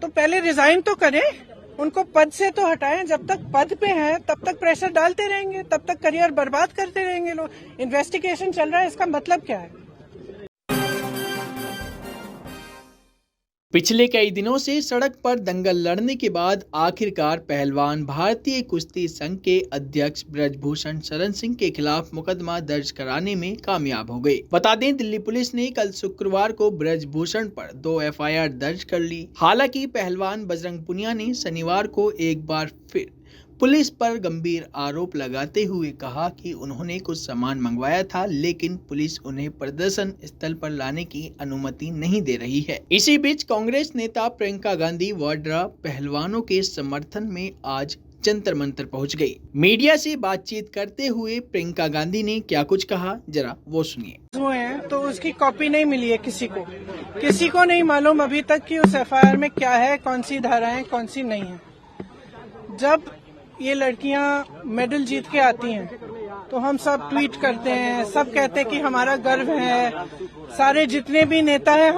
तो पहले रिजाइन तो करें, उनको पद से तो हटाएं। जब तक पद पे हैं तब तक प्रेशर डालते रहेंगे, तब तक करियर बर्बाद करते रहेंगे लोग। इन्वेस्टिगेशन चल रहा है, इसका मतलब क्या है? पिछले कई दिनों से सड़क पर दंगल लड़ने के बाद आखिरकार पहलवान भारतीय कुश्ती संघ के अध्यक्ष ब्रजभूषण शरण सिंह के खिलाफ मुकदमा दर्ज कराने में कामयाब हो गई। बता दें, दिल्ली पुलिस ने कल शुक्रवार को ब्रजभूषण पर 2 एफआईआर दर्ज कर ली। हालांकि पहलवान बजरंग पुनिया ने शनिवार को एक बार फिर पुलिस पर गंभीर आरोप लगाते हुए कहा कि उन्होंने कुछ सामान मंगवाया था, लेकिन पुलिस उन्हें प्रदर्शन स्थल पर लाने की अनुमति नहीं दे रही है। इसी बीच कांग्रेस नेता प्रियंका गांधी वाड्रा पहलवानों के समर्थन में आज जंतर मंतर पहुंच गई। मीडिया से बातचीत करते हुए प्रियंका गांधी ने क्या कुछ कहा, जरा वो सुनिए। हुए हैं तो उसकी कॉपी नहीं मिली है किसी को नहीं मालूम अभी तक कि उस एफआईआर में क्या है, कौन सी धाराएं कौन सी नहीं है। जब ये लड़कियां मेडल जीत के आती हैं तो हम सब ट्वीट करते हैं, सब कहते हैं कि हमारा गर्व है। सारे जितने भी नेता हैं,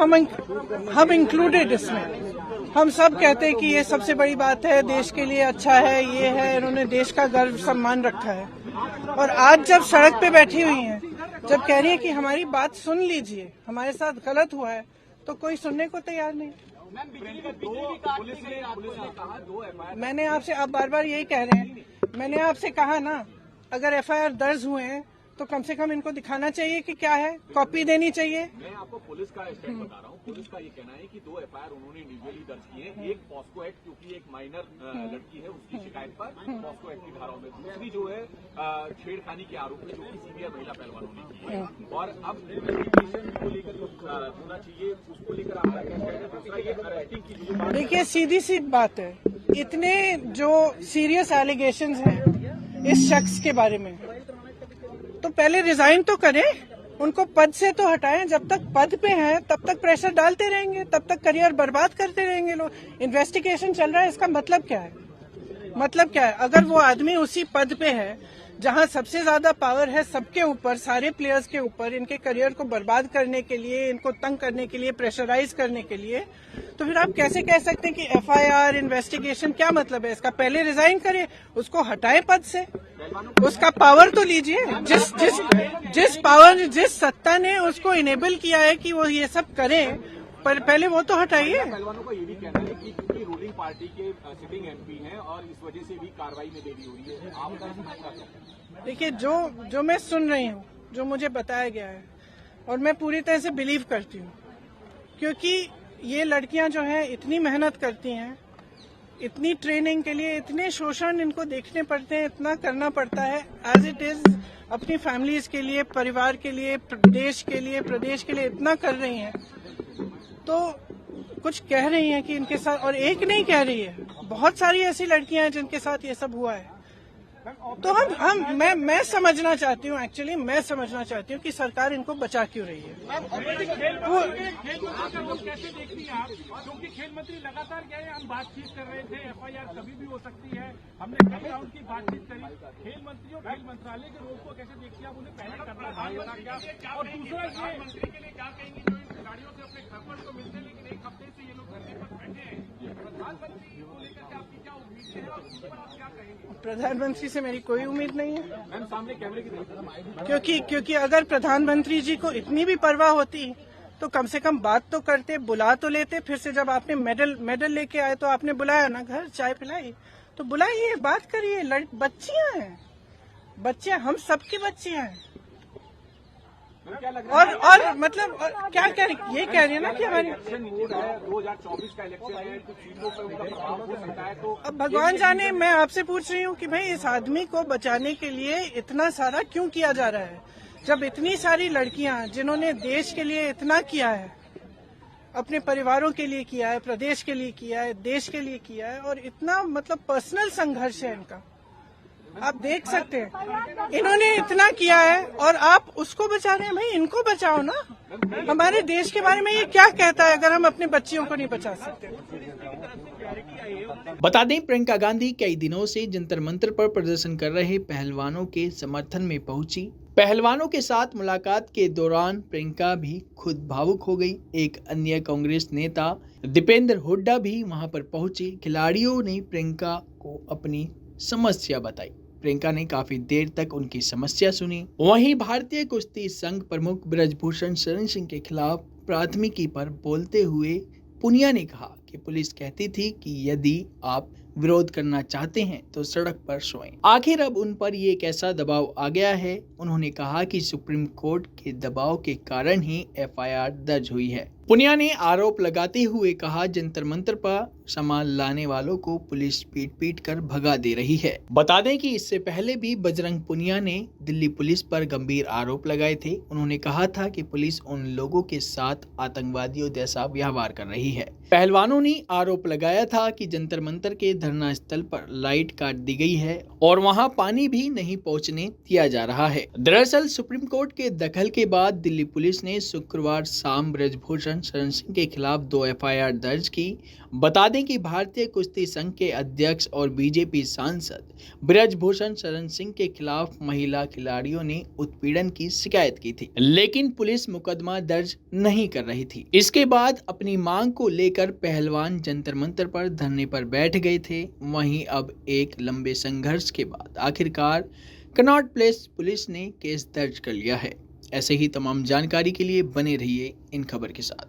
हम इंक्लूडेड इसमें, हम सब कहते हैं कि ये सबसे बड़ी बात है, देश के लिए अच्छा है, ये है, इन्होंने देश का गर्व सम्मान रखा है। और आज जब सड़क पे बैठी हुई हैं, जब कह रही है कि हमारी बात सुन लीजिए, हमारे साथ गलत हुआ है, तो कोई सुनने को तैयार नहीं। मैंने आपसे, आप बार बार यही कह रहे हैं, मैंने आपसे कहा ना, अगर एफआईआर दर्ज हुए हैं तो कम से कम इनको दिखाना चाहिए कि क्या है, कॉपी देनी चाहिए। मैं आपको पुलिस का स्टेप बता रहा हूँ। पुलिस का ये कहना है कि 2 एफआईआर उन्होंने इंडिविजुअली दर्ज किए हैं। एक पॉस्को एक्ट, क्योंकि एक माइनर लड़की है, उसकी शिकायत पर पॉस्को एक्ट की धाराओं में। दूसरी जो है छेड़खानी के आरोप में, जो कि सीनियर महिला पहलवानों ने की है। और अब इन्वेस्टिगेशन को लेकर जो होना चाहिए, उसको लेकर आपका क्या कहना है? दूसरा ये अरेस्टिंग की जो बात, देखिए सीधी सी बात है, इतने जो सीरियस एलिगेशंस हैं इस शख्स के बारे में, तो पहले रिजाइन तो करें, उनको पद से तो हटाएं। जब तक पद पे हैं तब तक प्रेशर डालते रहेंगे, तब तक करियर बर्बाद करते रहेंगे लोग। इन्वेस्टिगेशन चल रहा है, इसका मतलब क्या है? मतलब क्या है? अगर वो आदमी उसी पद पे है जहां सबसे ज्यादा पावर है सबके ऊपर, सारे प्लेयर्स के ऊपर, इनके करियर को बर्बाद करने के लिए, इनको तंग करने के लिए, प्रेशराइज करने के लिए, तो फिर आप कैसे कह सकते हैं कि एफआईआर इन्वेस्टिगेशन? क्या मतलब है इसका? पहले रिजाइन करें, उसको हटाएं पद से, उसका पावर तो लीजिए। जिस पावर, जिस सत्ता ने उसको इनेबल किया है कि वो ये सब करे, पर पहले वो तो हटाइए। पहलवानों का ये भी कहना है कि क्योंकि रूलिंग पार्टी के सिटिंग एमपी हैं और इस वजह से भी कार्रवाई में देरी हो रही है। आप देखिए, जो मैं सुन रही हूँ, जो मुझे बताया गया है, और मैं पूरी तरह से बिलीव करती हूँ, क्योंकि ये लड़कियां जो हैं इतनी मेहनत करती हैं, इतनी ट्रेनिंग के लिए इतने शोषण इनको देखने पड़ते हैं, इतना करना पड़ता है एज इट इज, अपनी फैमिलीज के लिए, परिवार के लिए, देश के लिए, प्रदेश के लिए इतना कर रही हैं, तो कुछ कह रही हैं कि इनके साथ, और एक नहीं कह रही है, बहुत सारी ऐसी लड़कियां हैं जिनके साथ ये सब हुआ है। तो मैं समझना चाहती हूँ, एक्चुअली मैं समझना चाहती हूँ कि सरकार इनको बचा क्यों रही है। कैसे देखती हैं आप? क्योंकि खेल मंत्री लगातार कह रहे हैं, हम बातचीत कर रहे थे, एफआईआर कभी भी हो सकती है, हमने कई राउंड की बातचीत करी। खेल मंत्री और खेल मंत्रालय के रोल को कैसे देखती हैं आप? उन्हें पहले करना था। और दूसरा, ये मंत्री के लिए क्या कहेंगे जो इन खिलाड़ियों से अपने घर पर तो मिलते हैं, लेकिन एक हफ्ते से ये लोग धरने पर बैठे हैं, प्रधानमंत्री को लेकर आपकी क्या उम्मीद है और उस पर आप क्या कहेंगे? प्रधानमंत्री से मेरी कोई उम्मीद नहीं है। मैम सामने कैमरे की तरफ, क्योंकि अगर प्रधानमंत्री जी को इतनी भी परवाह होती तो कम से कम बात तो करते, बुला तो लेते। फिर से जब आपने मेडल लेके आए तो आपने बुलाया ना, घर चाय पिलाई, तो बुलाइए, बात करिए। बच्चियां हैं, बच्चे हम सबकी बच्चियां हैं। और मतलब क्या कह रही, ये कह रही है ना कि हमारी मूड है, 2024 का इलेक्शन है, कुछ चीजों पर उनका प्रभाव हो सकता है। तो अब भगवान जाने, मैं आपसे पूछ रही हूँ कि भाई इस आदमी को बचाने के लिए इतना सारा क्यों किया जा रहा है, जब इतनी सारी लड़कियां जिन्होंने देश के लिए इतना किया है, अपने परिवारों के लिए किया है, प्रदेश के लिए किया है, देश के लिए किया है, और इतना मतलब पर्सनल संघर्ष है इनका, आप देख सकते हैं, इन्होंने इतना किया है और आप उसको बचा रहे हैं। भाई इनको बचाओ ना। हमारे देश के बारे में ये क्या कहता है अगर हम अपने बच्चियों को नहीं बचा सकते? बता दें, प्रियंका गांधी कई दिनों से जंतर मंतर पर प्रदर्शन कर रहे पहलवानों के समर्थन में पहुंची। पहलवानों के साथ मुलाकात के दौरान प्रियंका भी खुद भावुक हो गई। एक अन्य कांग्रेस नेता दीपेंद्र हुड्डा भी वहां पर पहुंचे। खिलाड़ियों ने प्रियंका को अपनी समस्या बताई। प्रियंका ने काफी देर तक उनकी समस्या सुनी। वहीं भारतीय कुश्ती संघ प्रमुख ब्रजभूषण शरण सिंह के खिलाफ प्राथमिकी पर बोलते हुए पुनिया ने कहा कि पुलिस कहती थी कि यदि आप विरोध करना चाहते हैं तो सड़क पर सोएं। आखिर अब उन पर ये कैसा दबाव आ गया है? उन्होंने कहा कि सुप्रीम कोर्ट के दबाव के कारण ही एफआईआर दर्ज हुई है। पुनिया ने आरोप लगाते हुए कहा, जंतर मंतर पर सामान लाने वालों को पुलिस पीट पीट कर भगा दे रही है। बता दें कि इससे पहले भी बजरंग पुनिया ने दिल्ली पुलिस पर गंभीर आरोप लगाए थे। उन्होंने कहा था कि पुलिस उन लोगों के साथ आतंकवादियों जैसा व्यवहार कर रही है। पहलवानों ने आरोप लगाया था कि जंतर मंतर के धरना स्थल पर लाइट काट दी गई है और वहां पानी भी नहीं पहुंचने दिया जा रहा है। दरअसल सुप्रीम कोर्ट के दखल के बाद दिल्ली पुलिस ने शुक्रवार शाम ब्रजभूषण शरण सिंह के खिलाफ 2 एफआईआर दर्ज की। बता दें कि भारतीय कुश्ती संघ के अध्यक्ष और बीजेपी सांसद ब्रजभूषण शरण सिंह के खिलाफ महिला खिलाड़ियों ने उत्पीड़न की शिकायत की थी, लेकिन पुलिस मुकदमा दर्ज नहीं कर रही थी। इसके बाद अपनी मांग को लेकर पहलवान जंतर मंतर पर धरने पर बैठ गए थे। वहीं अब एक लंबे संघर्ष के बाद आखिरकार कनॉट प्लेस पुलिस ने केस दर्ज कर लिया है। ऐसे ही तमाम जानकारी के लिए बने रहिए इन खबर के साथ।